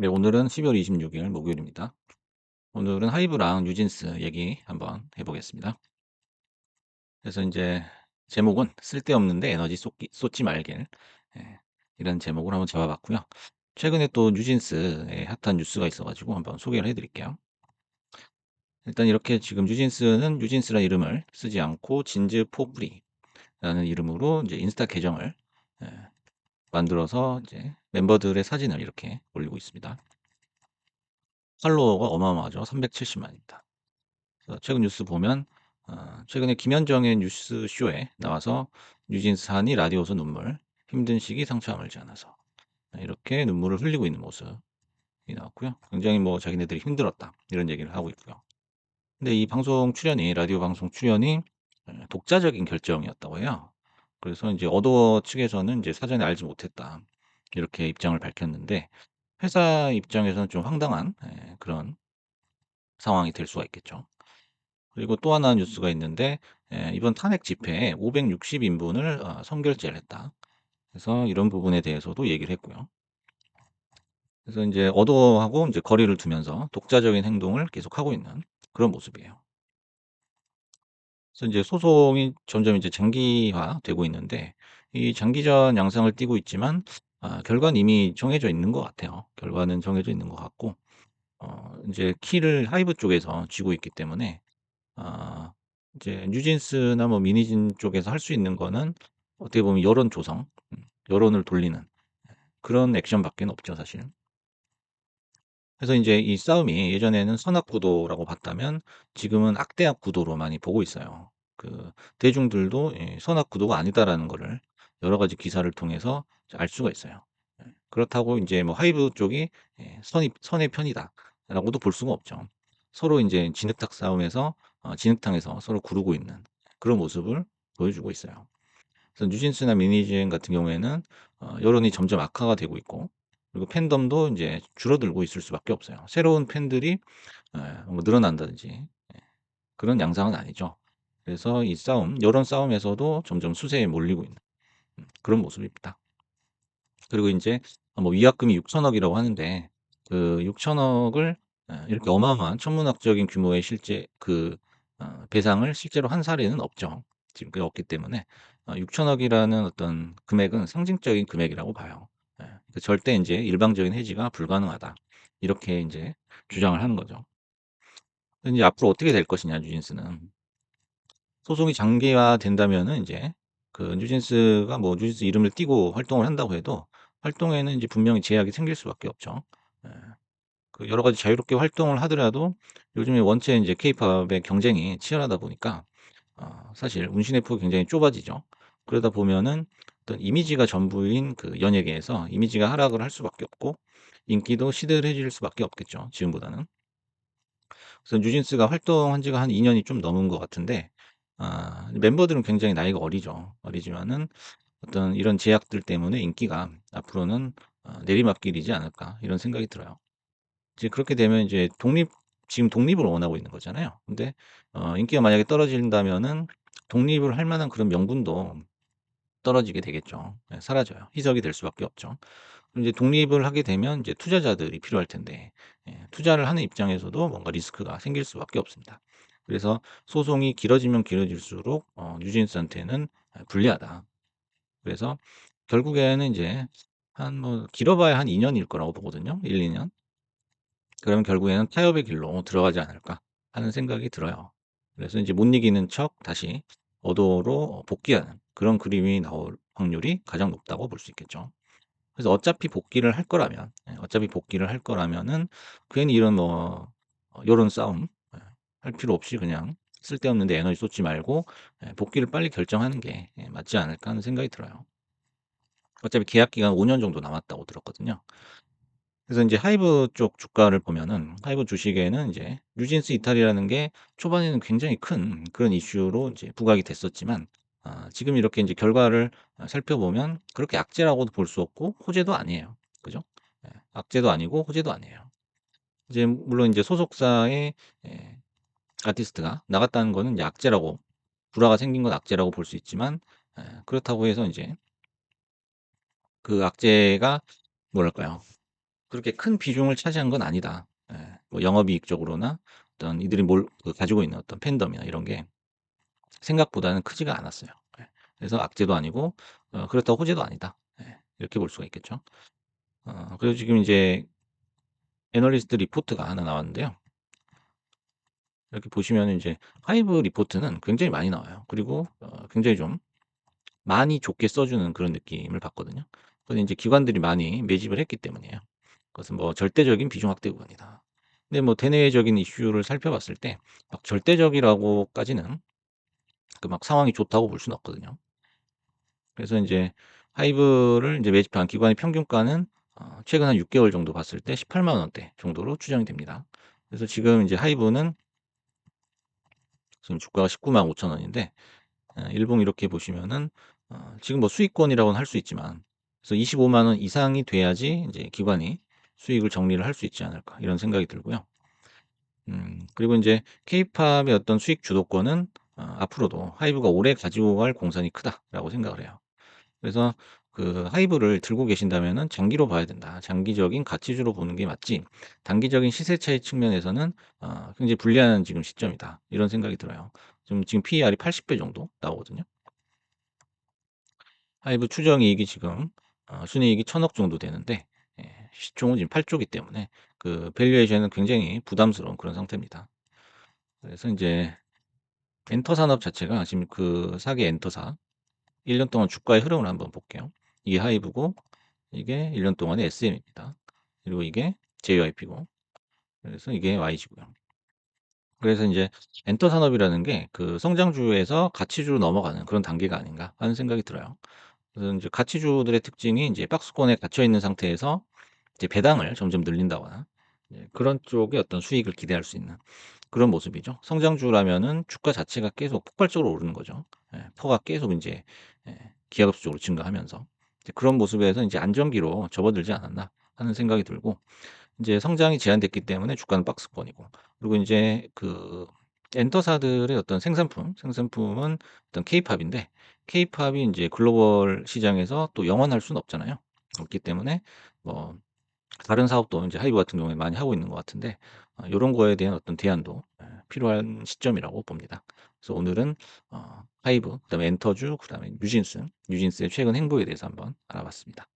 네, 오늘은 12월 26일 목요일입니다. 오늘은 하이브랑 뉴진스 얘기 한번 해보겠습니다. 그래서 이제 제목은 쓸데없는데 에너지 쏟지 말길. 예, 이런 제목을 한번 잡아봤고요. 최근에 또 뉴진스의 핫한 뉴스가 있어가지고 한번 소개를 해드릴게요. 일단 이렇게 지금 뉴진스는 뉴진스라는 이름을 쓰지 않고 진즈 포프리라는 이름으로 이제 인스타 계정을 예, 만들어서 이제 멤버들의 사진을 이렇게 올리고 있습니다. 팔로워가 어마어마하죠. 370만입니다. 최근 뉴스 보면 최근에 김현정의 뉴스쇼에 나와서 뉴진스하니 라디오에서 눈물, 힘든 시기 상처 아물지 않아서 이렇게 눈물을 흘리고 있는 모습이 나왔고요. 굉장히 뭐 자기네들이 힘들었다 이런 얘기를 하고 있고요. 근데 이 방송 출연이 라디오 방송 출연이 독자적인 결정이었다고 해요. 그래서 이제 어도어 측에서는 이제 사전에 알지 못했다 이렇게 입장을 밝혔는데 회사 입장에서는 좀 황당한 그런 상황이 될 수가 있겠죠. 그리고 또 하나 뉴스가 있는데 이번 탄핵 집회에 560 인분을 선결제를 했다. 그래서 이런 부분에 대해서도 얘기를 했고요. 그래서 이제 어도하고 이제 거리를 두면서 독자적인 행동을 계속하고 있는 그런 모습이에요. 그래서 이제 소송이 점점 이제 장기화되고 있는데 이 장기전 양상을 띠고 있지만 결과는 이미 정해져 있는 것 같아요. 결과는 정해져 있는 것 같고 이제 키를 하이브 쪽에서 쥐고 있기 때문에 아 이제 뉴진스나 뭐 미니진 쪽에서 할 수 있는 거는 어떻게 보면 여론 조성, 여론을 돌리는 그런 액션밖에는 없죠, 사실. 그래서 인제 이 싸움이 예전에는 선악 구도라고 봤다면 지금은 악대악 구도로 많이 보고 있어요. 그 대중들도 선악 구도가 아니다라는 거를 여러 가지 기사를 통해서 이제 알 수가 있어요. 그렇다고 인제 뭐 하이브 쪽이 선의 편이다라고도 볼 수가 없죠. 서로 인제 진흙탕 싸움에서 진흙탕에서 서로 구르고 있는 그런 모습을 보여주고 있어요. 그래서 뉴진스나 미니진 같은 경우에는 여론이 점점 악화가 되고 있고 그리고 팬덤도 인제 줄어들고 있을 수밖에 없어요. 새로운 팬들이 뭔가 늘어난다든지 그런 양상은 아니죠. 그래서 이 싸움, 여론 싸움에서도 점점 수세에 몰리고 있는 그런 모습입니다. 그리고 인제 뭐 위약금이 6천억이라고 하는데 그 6천억을 이렇게 어마어마한 천문학적인 규모의 실제 그 배상을 실제로 한 사례는 없죠. 지금까지 없기 때문에 6천억이라는 어떤 금액은 상징적인 금액이라고 봐요. 그 절대 인제 일방적인 해지가 불가능하다. 이렇게 인제 주장을 하는 거죠. 인제 앞으로 어떻게 될 것이냐 뉴진스는. 소송이 장기화된다면은 인제 그 뉴진스가 뭐 뉴진스 이름을 띠고 활동을 한다고 해도 활동에는 인제 분명히 제약이 생길 수밖에 없죠. 예. 그 여러 가지 자유롭게 활동을 하더라도 요즘에 원체 인제 케이팝의 경쟁이 치열하다 보니까 사실 운신의 폭이 굉장히 좁아지죠. 그러다 보면은 어떤 이미지가 전부인 그 연예계에서 이미지가 하락을 할 수밖에 없고 인기도 시들해질 수밖에 없겠죠, 지금보다는. 그래서 뉴진스가 활동한 지가 한 2 년이 좀 넘은 것 같은데 멤버들은 굉장히 나이가 어리죠. 어리지만은 어떤 이런 제약들 때문에 인기가 앞으로는 '내리막길이지 않을까.' 이런 생각이 들어요. 이제 그렇게 되면 이제 지금 독립을 원하고 있는 거잖아요. 근데 인기가 만약에 떨어진다면은 독립을 할 만한 그런 명분도 떨어지게 되겠죠. 예, 사라져요. 희석이 될 수밖에 없죠. 그럼 이제 독립을 하게 되면 이제 투자자들이 필요할 텐데 투자를 하는 입장에서도 뭔가 리스크가 생길 수밖에 없습니다. 그래서 소송이 길어지면 길어질수록 뉴진스한테는 불리하다. 그래서 결국에는 이제 한 뭐 길어봐야 한 2 년일 거라고 보거든요. 1-2 년. 그러면 결국에는 타협의 길로 들어가지 않을까 하는 생각이 들어요. 그래서 이제 못 이기는 척 다시 어도로 복귀하는 그런 그림이 나올 확률이 가장 높다고 볼 수 있겠죠. 그래서 어차피 복귀를 할 거라면은 괜히 이런 뭐 여론 싸움 할 필요 없이 그냥 쓸데없는 데 에너지 쏟지 말고 복귀를 빨리 결정하는 게 맞지 않을까 하는 생각이 들어요. 어차피 계약 기간 5년 정도 남았다고 들었거든요. 그래서 인제 하이브 쪽 주가를 보면은 하이브 주식에는 인제 뉴진스 이탈이라는 게 초반에는 굉장히 큰 그런 이슈로 인제 부각이 됐었지만 지금 이렇게 인제 결과를 살펴보면 그렇게 악재라고도 볼 수 없고 호재도 아니에요. 그죠? 예. 악재도 아니고 호재도 아니에요. 이제 물론 인제 소속사의 예 아티스트가 나갔다는 거는 이제 악재라고 불화가 생긴 건 악재라고 볼 수 있지만 그렇다고 해서 인제 그 악재가 뭐랄까요? 그렇게 큰 비중을 차지한 건 아니다. 예. 뭐 영업이익 적으로나 어떤 이들이 가지고 있는 어떤 팬덤이나 이런 게 생각보다는 크지가 않았어요. 예. 그래서 악재도 아니고 그렇다고 호재도 아니다. 예. 이렇게 볼 수가 있겠죠. 그래서 지금 이제 애널리스트 리포트가 하나 나왔는데요. 이렇게 보시면은 이제 하이브 리포트는 굉장히 많이 나와요. 그리고 굉장히 좀 많이 좋게 써 주는 그런 느낌을 받거든요. 그건 인제 기관들이 많이 매집을 했기 때문이에요. 그것은 뭐 절대적인 비중 확대 구간이다. 근데 뭐 대내적인 이슈를 살펴봤을 때 막 절대적이라고까지는 그 막 상황이 좋다고 볼 수는 없거든요. 그래서 인제 하이브를 인제 매집한 기관의 평균가는 최근 한 6 개월 정도 봤을 때 180,000 원대 정도로 추정이 됩니다. 그래서 지금 인제 하이브는 지금 주가가 195,500 원인데 일봉 이렇게 보시면은 지금 뭐 수익권이라고는 할 수 있지만 그래서 250,000 원 이상이 돼야지 인제 기관이 수익을 정리를 할 수 있지 않을까 이런 생각이 들고요. 그리고 인제 케이팝의 어떤 수익 주도권은 앞으로도 '하이브가 오래 가지고 갈 공산이 크다.'라고 생각을 해요. 그래서 그 '하이브를 들고 계신다면은 장기로 봐야 된다. 장기적인 가치주로 보는 게 맞지 단기적인 시세 차익 측면에서는 굉장히 불리한 지금 시점이다.' 이런 생각이 들어요. 지금 PER이 80배 정도 나오거든요. 하이브 추정 이익이 지금 순이익이 1,000억 정도 되는데 시총은 지금 8 조이기 때문에 그 밸류에이션은 굉장히 부담스러운 그런 상태입니다. 그래서 인제 엔터 산업 자체가 지금 그 사기 엔터사 1년 동안 주가의 흐름을 한번 볼게요. 이게 하이브고 이게 1년 동안의 SM입니다. 그리고 이게 JYP고 그래서 이게 YG고요. 그래서 인제 엔터 산업이라는 게 그 성장주에서 가치주로 넘어가는 그런 단계가 아닌가 하는 생각이 들어요. 그래서 인제 가치주들의 특징이 인제 박스권에 갇혀 있는 상태에서 이제 배당을 점점 늘린다거나 그런 쪽의 어떤 수익을 기대할 수 있는 그런 모습이죠. 성장주라면은 주가 자체가 계속 폭발적으로 오르는 거죠. 퍼가 계속 인제 기하급수적으로 증가하면서 이제 그런 모습에서 인제 '안정기로 접어들지 않았나.' 하는 생각이 들고 인제 성장이 제한됐기 때문에 주가는 박스권이고 그리고 인제 그 엔터사들의 어떤 생산품은 어떤 케이팝인데 케이팝이 인제 글로벌 시장에서 또 영원할 수는 없잖아요. 없기 때문에 뭐 다른 사업도 인제 하이브 같은 경우에 많이 하고 있는 것 같은데 요런 거에 대한 어떤 대안도 필요한 시점이라고 봅니다. 그래서 오늘은 하이브 그다음에 엔터주 그다음에 뉴진스의 최근 행보에 대해서 한번 알아봤습니다.